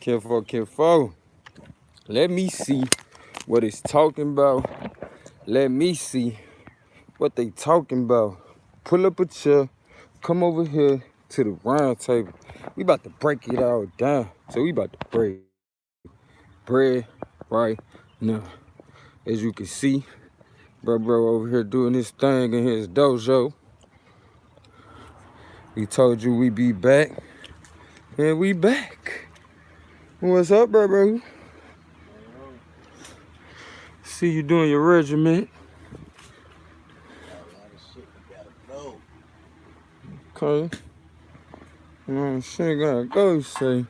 Careful. Let me see what it's talking about. Let me see what they talking about. Pull up a chair. Come over here to the round table. We about to break it all down. So we about to break bread right now. As you can see, bro over here doing his thing in his dojo. We told you we be back. And we back. What's up, bro? See you doing your regiment. Okay. Shit gotta go, you say.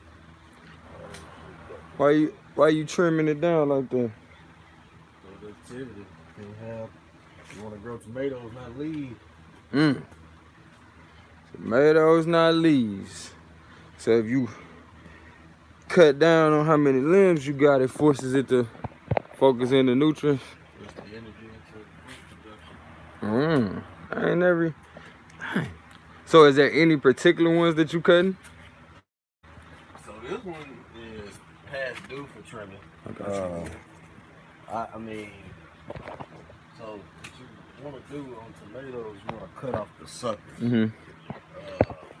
Why you trimming it down like that? Productivity. You want to grow tomatoes, not leaves. Tomatoes, not leaves. So if you cut down on how many limbs you got, it forces it to focus in the nutrients. Push the energy into the food production. I ain't never. So is there any particular ones that you cutting? So this one is past due for trimming. Okay. I mean, so what you want to do on tomatoes, you want to cut off the suckers.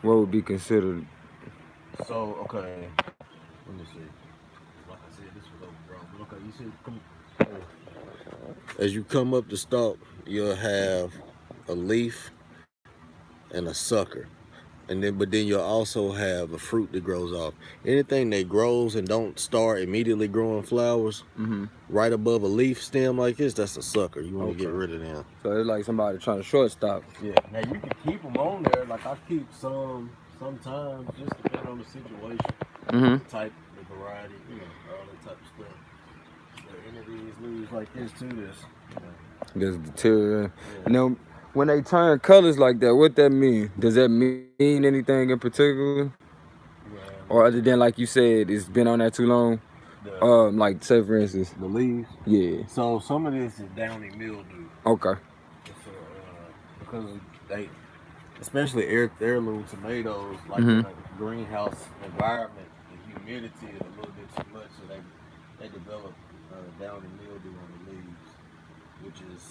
What would be considered? So, okay, let me see. Like I said, this was overgrown. But okay, you see, as you come up the stalk, you'll have a leaf and a sucker. But then you'll also have a fruit that grows off. Anything that grows and don't start immediately growing flowers, right above a leaf stem like this, that's a sucker. You want to get rid of them. So it's like somebody trying to shortstop. Yeah. Now you can keep them on there. Like I keep some sometimes, just depending on the situation, the type, the variety, all that type of stuff. But any of these leaves like this too, There's deteriorating. Yeah. Now, when they turn colors like that, what that mean? Does that mean anything in particular? Yeah. Or other than, like you said, it's been on there too long? Like, say, for instance. The leaves? Yeah. So, some of this is downy mildew. Okay. So, because they, especially heirloom tomatoes, like in a greenhouse environment, the humidity is a little bit too much, so they develop downy mildew on the leaves, which is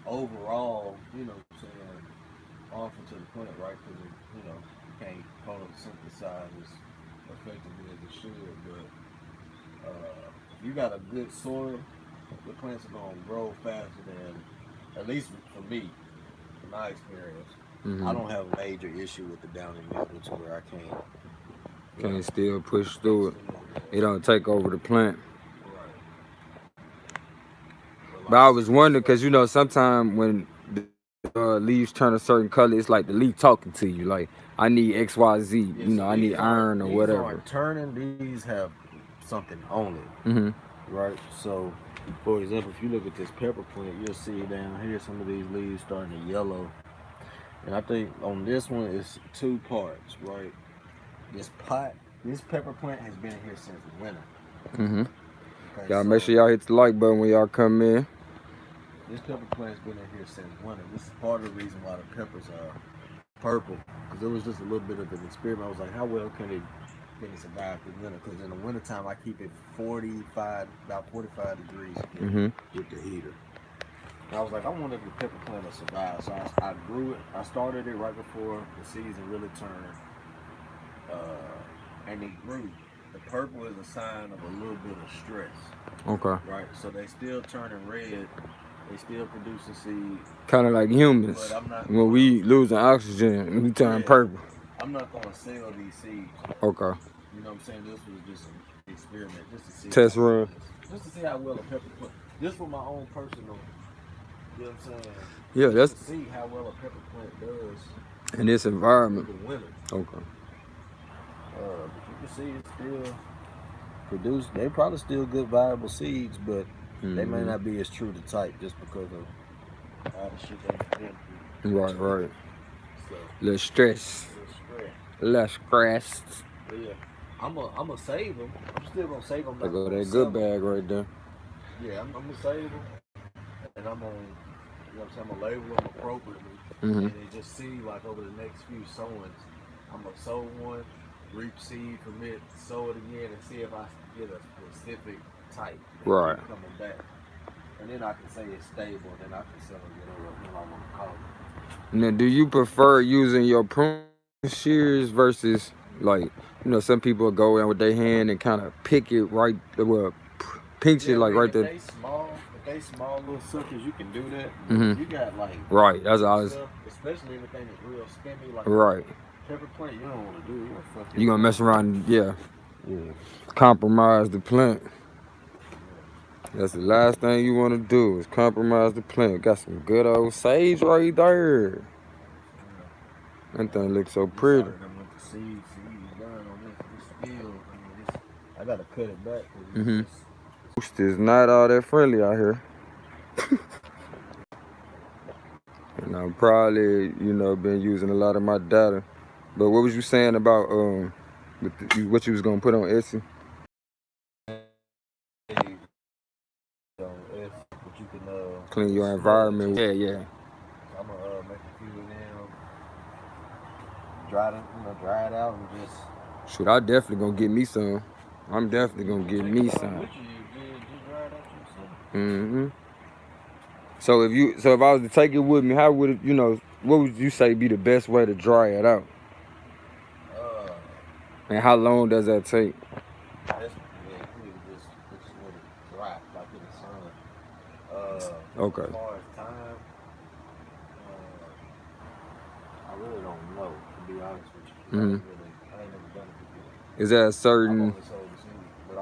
overall, harmful to the plant, right? Because you can't photosynthesize as effectively as it should. But if you got a good soil, the plants are gonna grow faster than, at least for me, in my experience. I don't have a major issue with the downy mildew to where I can't still push through it. It don't take over the plant. But I was wondering, because, sometimes when the leaves turn a certain color, it's like the leaf talking to you. Like, I need X, Y, Z. I need iron or whatever. These aren't turning. These have something on it. Right? So, for example, if you look at this pepper plant, you'll see down here some of these leaves starting to yellow. And I think on this one, it's two parts, right? This pepper plant has been here since winter. Okay, y'all make sure y'all hit the like button when y'all come in. This pepper plant's been in here since winter. This is part of the reason why the peppers are purple. Because it was just a little bit of an experiment. I was like, how well can it survive the winter? Because in the wintertime, I keep it about 45 degrees with the heater. And I was like, I wonder if the pepper plant will survive. So I grew it. I started it right before the season really turned. And it grew. The purple is a sign of a little bit of stress. Okay. Right? So they still turning red. They still producing seeds. Kind of like humans. When we losing oxygen, we turn purple. I'm not going to sell these seeds. Okay. You know what I'm saying? This was just an experiment. Just to see. Test run. Just to see how well a pepper plant. Just for my own personal. You know what I'm saying? Yeah, that's. To see how well a pepper plant does. In this environment. In the winter. Okay. But you can see it's still produced. They probably still good viable seeds, but they may not be as true to type just because of all the shit they've been through. Right. So, less stress. Less stress. Yeah. I'm gonna save them. I'm still gonna save them. There go that good bag right there. Yeah, I'm gonna save them, and I'm gonna label them appropriately, and then just see like over the next few sowings, I'm gonna sow one, reap seed from it, sow it again, and see if I get a specific type Right. coming back. And then I can say it's stable, and then I can sell it whatever I want to call it. Now, do you prefer using your prune shears versus, like, you know, some people go in with their hand and kind of pick it right, well, pinch it like right there. If they small little suckers, you can do that. Mm-hmm. You got like right. That's all. Especially anything that's real skinny, like right. pepper plant. You don't want to do. You gonna mess around, yeah. Compromise the plant. That's the last thing you want to do is compromise the plant. Got some good old sage right there. That thing looks so pretty. I gotta cut it back. It's not all that friendly out here. And I've probably, you know, been using a lot of my data. But what was you saying about what you was gonna put on Etsy? Clean your environment. Yeah, yeah. I'm gonna make a few of them, dry it out, and just. Shoot, I definitely gonna get me some. I'm definitely gonna get me some. Mm-hmm. So if I was to take it with me, how would it, you know, what would you say be the best way to dry it out? And how long does that take? Okay. As far as time, I really don't know, to be honest with you. I ain't never done it before. Is that a certain,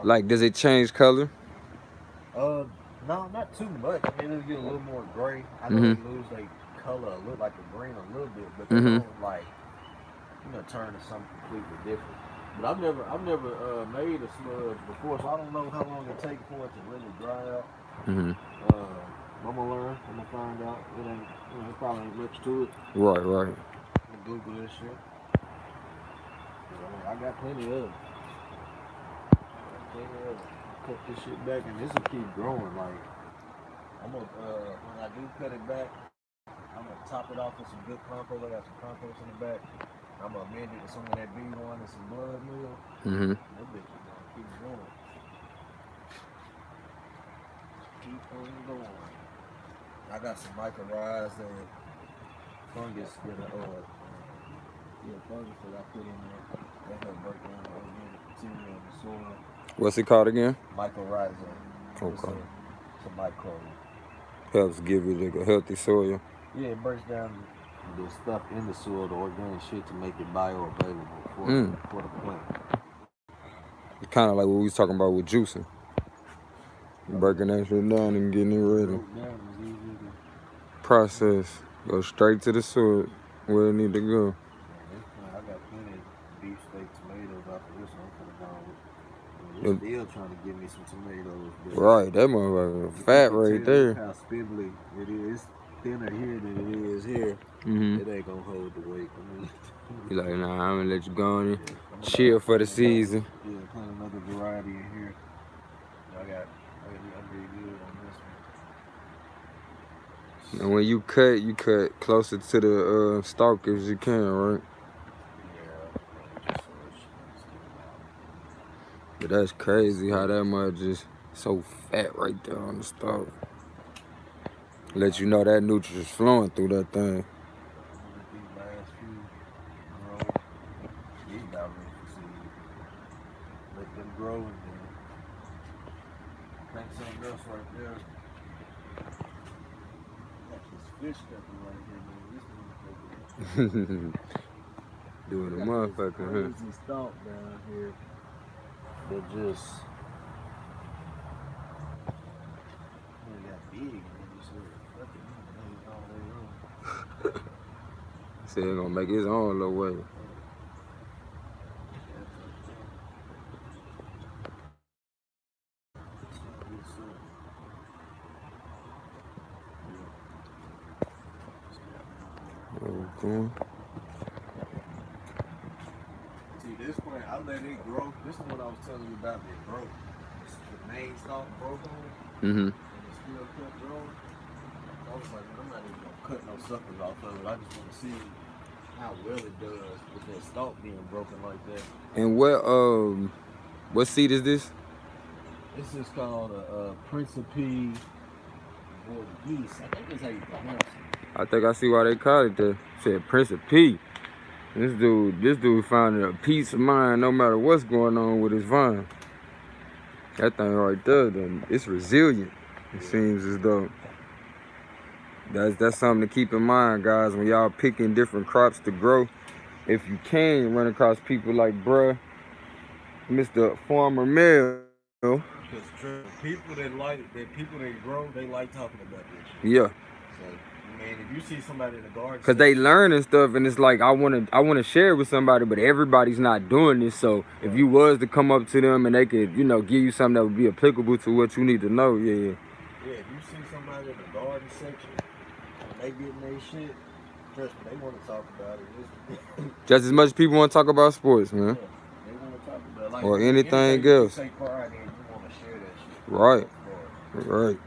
like, does it change color? No, not too much. I mean, it'll get a little more gray. I know they lose their color, look like a green a little bit, but they don't like, turn to something completely different. But I've never made a smudge before, so I don't know how long it takes for it to really dry out. I'm gonna learn. I'm gonna find out. It ain't, it probably ain't much to it. Right. I'm gonna Google this shit. I got plenty of it. Cut this shit back, and this will keep growing. Like, I'm gonna when I do cut it back, I'm gonna top it off with some good compost. I got some compost in the back. I'm gonna amend it with some of that B1 and some blood meal. That bitch is gonna keep going. Keep on going. I got some mycorrhizas and fungus that fungus that I put in there. That help break down the organic material in the soil. What's it called again? Mycorrhiza. Okay. It's a microbe. Helps give it a healthy soil. Yeah, it breaks down the stuff in the soil, the organic shit, to make it bioavailable for the plant. It's kind of like what we was talking about with juicing. Breaking that shit down and getting it ready. Process. Go straight to the soil where it need to go. I got plenty of beefsteak tomatoes out of this one. They're still trying to give me some tomatoes. Right, that motherfucker fat right there. How spibbly it is. It's thinner here than it is here. It ain't gonna hold the weight. You like, nah, I'm gonna let you go on and chill for the season. Yeah, plant another variety in here. I'm pretty good on this one. And when you cut closer to the stalk as you can, right? Yeah. But that's crazy how that much is so fat right there on the stalk. Let you know that nutrients flowing through that thing. Let them grow and then plant something else right there. Got this fish stuff right here, man. Doing a motherfucker, huh? Crazy stalk down here that just got big and just all the way on. Said he's gonna make his own little way. Okay. See, this plant, I let it grow. This is what I was telling you about. It broke. The main stalk broke on it. And it still kept growing. I was like, I'm not even gonna cut no suckers off of it. I just want to see how well it does with that stalk being broken like that. And what seed is this? This is called a Principe Geese. I think that's how you pronounce it. I think I see why they call it that. Said Prince of P. This dude found a peace of mind no matter what's going on with his vine. That thing right there, it's resilient. It seems as though that's something to keep in mind, guys, when y'all picking different crops to grow. If you can run across people like bruh, Mr. Farmer Mel. Because people that grow, they like talking about this. Yeah. So, man, if you see somebody in the garden, Cause they learning stuff, and it's like I wanna share it with somebody, but everybody's not doing this. So if you was to come up to them and they could, give you something that would be applicable to what you need to know, yeah. Yeah, if you see somebody in the garden section and they getting their shit, trust me, they want to talk about it. Just as much as people want to talk about sports, man. Yeah, they want to talk about it. Like, or anything else. You take pride in, you want to share that shit. Right. Right.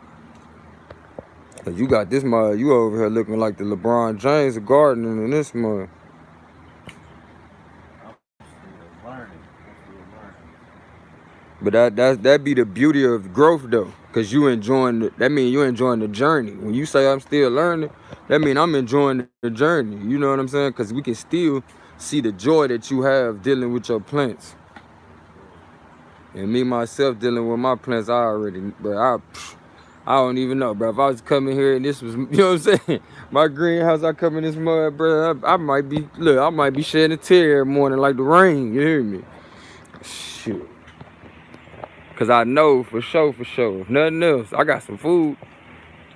Cause you got this mud, you over here looking like the LeBron James of gardening in this mud. But that be the beauty of growth though, cause you enjoying that mean you enjoying the journey. When you say I'm still learning, that mean I'm enjoying the journey. You know what I'm saying? Cause we can still see the joy that you have dealing with your plants. And me myself dealing with my plants, I don't even know, bro. If I was coming here and this was, you know what I'm saying? My greenhouse, I come in this mud, bro. I might be shedding a tear every morning like the rain. You hear me? Shoot. Cause I know for sure. If nothing else, I got some food.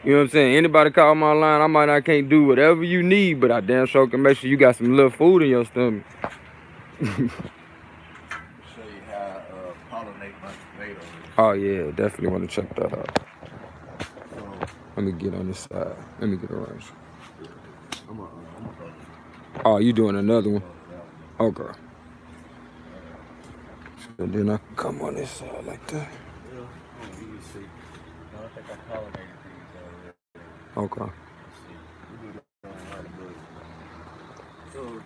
You know what I'm saying? Anybody call my line, I can't do whatever you need, but I damn sure can make sure you got some little food in your stomach. Show you how pollinate my tomatoes. Oh yeah, definitely want to check that out. Let me get on this side. Let me get around. Oh, you doing another one? Okay. So then I can come on this side like that. You can see. I think I pollinated these already. Okay. So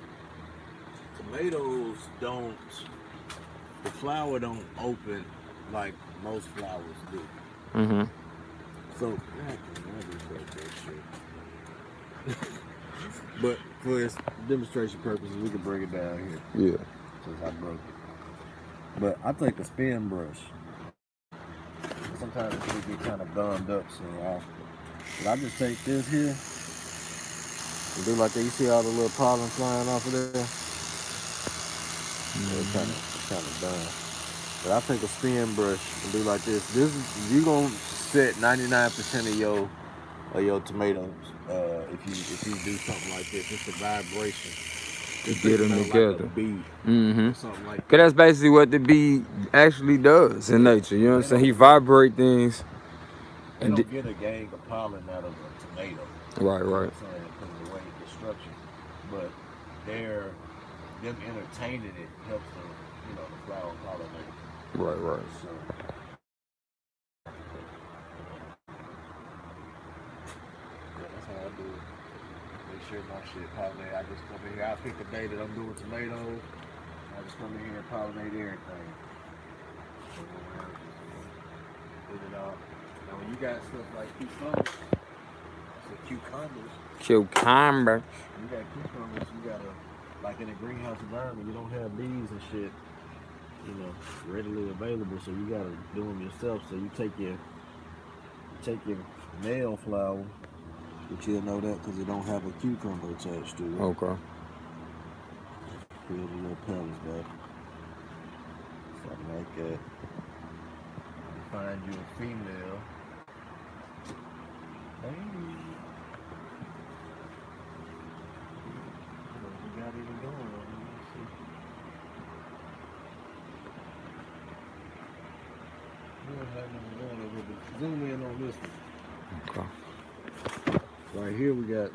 tomatoes the flower don't open like most flowers do. Mm-hmm. So, but for its demonstration purposes, we can bring it down here. Yeah. Since I broke it. But I take a spin brush. Sometimes it get kind of gummed up, but I just take this here and do like that. You see all the little pollen flying off of there? Mm-hmm. It's kind of done. But I take a spin brush and do like this. You gonna set 99% of your tomatoes if you do something like this. It's a vibration. To get them together. Like a bee. Mm-hmm. Something like that. Cause that's basically what the bee actually does in nature. You know what I'm saying? He vibrate things. They don't get a gang of pollen out of a tomato. Right. Because of the way it's structured. But them entertaining it helps the flower pollinate. Right. So, that's how I do it. Make sure my shit pollinate. I just come in here. I pick a day that I'm doing tomatoes. I just come in here and pollinate everything. Put it out. Now when you got stuff like cucumbers, you got cucumbers, you gotta, like in a greenhouse environment, you don't have bees and shit, readily available, so you gotta do them yourself. So you take your male flower, but you'll know that because it don't have a cucumber attached to it. Okay. Peel the little petals back. Something like that. You find you a female. Hey. We got even going on. We don't have nothing going over here. Zoom in on this one. Okay. Right here we got,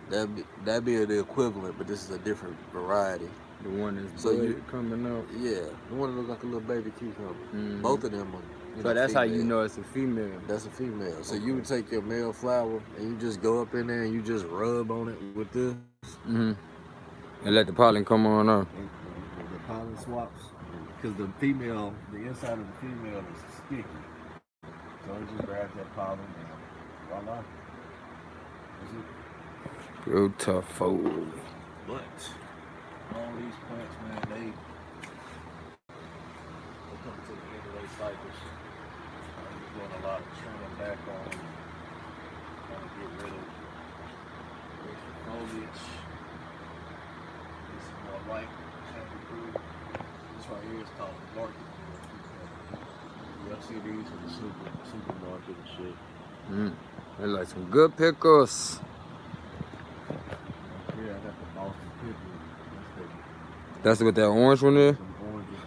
that'd be the equivalent, but this is a different variety. The one that's coming out. Yeah. The one that looks like a little baby cucumber. Mm-hmm. Both of them are, So that's how you know it's a female. That's a female. So you would take your male flower and you just go up in there and you just rub on it with this. Mm-hmm. And let the pollen come on up. And the pollen swaps. Because the female, the inside of the female is sticky. So it just grabs that pollen and voila. That's it. Real tough fold. But all these plants, man, they come to the end of their cycles. I'm doing a lot of trimming back on them, trying to get rid of extra foliage. Get some more light, shampoo. This right here is called the market. Y'all see these in the supermarket and shit. They're like some good pickles. Yeah, I got the Boston pickle. That's what that orange one is?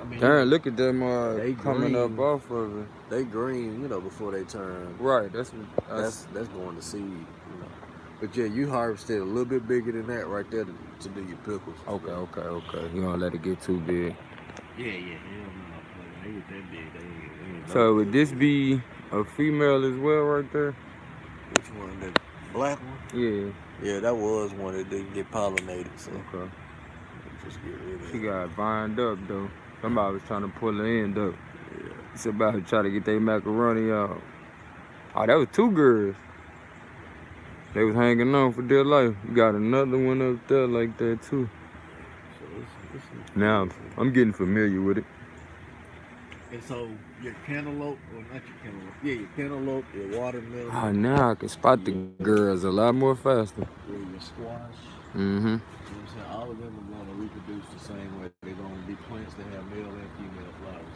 I mean, Darn, look at them they coming green. up off of it. They green, you know, before they turn. Right, That's going to seed, you know. But yeah, you harvested a little bit bigger than that right there to do your pickles. Okay. You don't let it get too big. Yeah. They get that big. They ain't So would this be a female as well right there? Which one? The black one? Yeah. Yeah, that was one that didn't get pollinated. So okay. Just get rid of it. She got vined up though. Somebody was trying to pull her end up. Yeah. It's about to try to get their macaroni out. Oh, that was two girls. They was hanging on for dear life. You got another one up there like that too. So now I'm getting familiar with it. And so your cantaloupe, or not your cantaloupe, yeah, your cantaloupe, your watermelon. Oh, now I can spot the girls a lot more faster. Yeah, your squash. Mm-hmm. You know what I'm saying? All of them are going to reproduce the same way. They're going to be plants that have male and female flowers.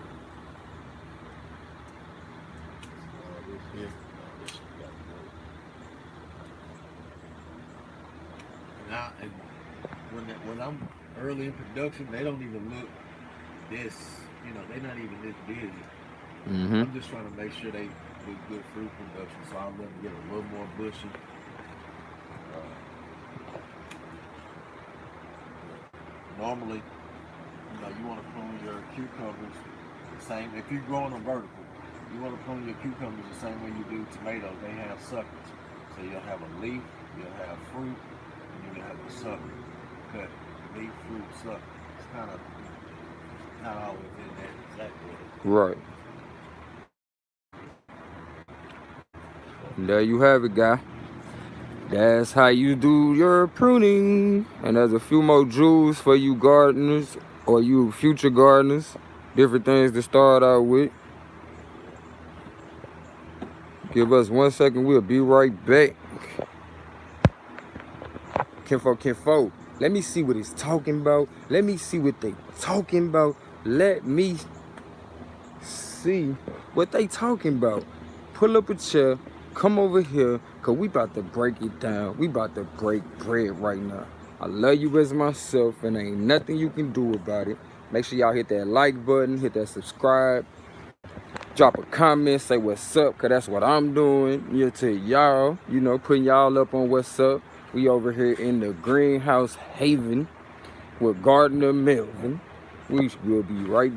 This here. This got now, when I'm early in production, they don't even look this. You know, they're not even this busy. Mm-hmm. I'm just trying to make sure they do good fruit production, so I'll let them get a little more bushy. Normally, you know, you want to prune your cucumbers the same. If you're growing them vertical, you want to prune your cucumbers the same way you do tomatoes. They have suckers, so you'll have a leaf, you'll have fruit, and you'll have a sucker. Cut leaf, fruit, sucker. It's kind of not always in that exact order. Right. And there you have it, guy. That's how you do your pruning. And there's a few more jewels for you gardeners or you future gardeners. Different things to start out with. Give us 1 second. We'll be right back. Kinfo. Let me see what it's talking about. Let me see what they talking about. Let me see what they talking about. Pull up a chair. Come over here, cause we about to break it down. We about to break bread right now. I love you as myself, and ain't nothing you can do about it. Make sure y'all hit that like button, hit that subscribe, drop a comment, say what's up, cause that's what I'm doing. Yeah, to y'all, you know, putting y'all up on what's up. We over here in the greenhouse haven with Gardener Melvin. We will be right back.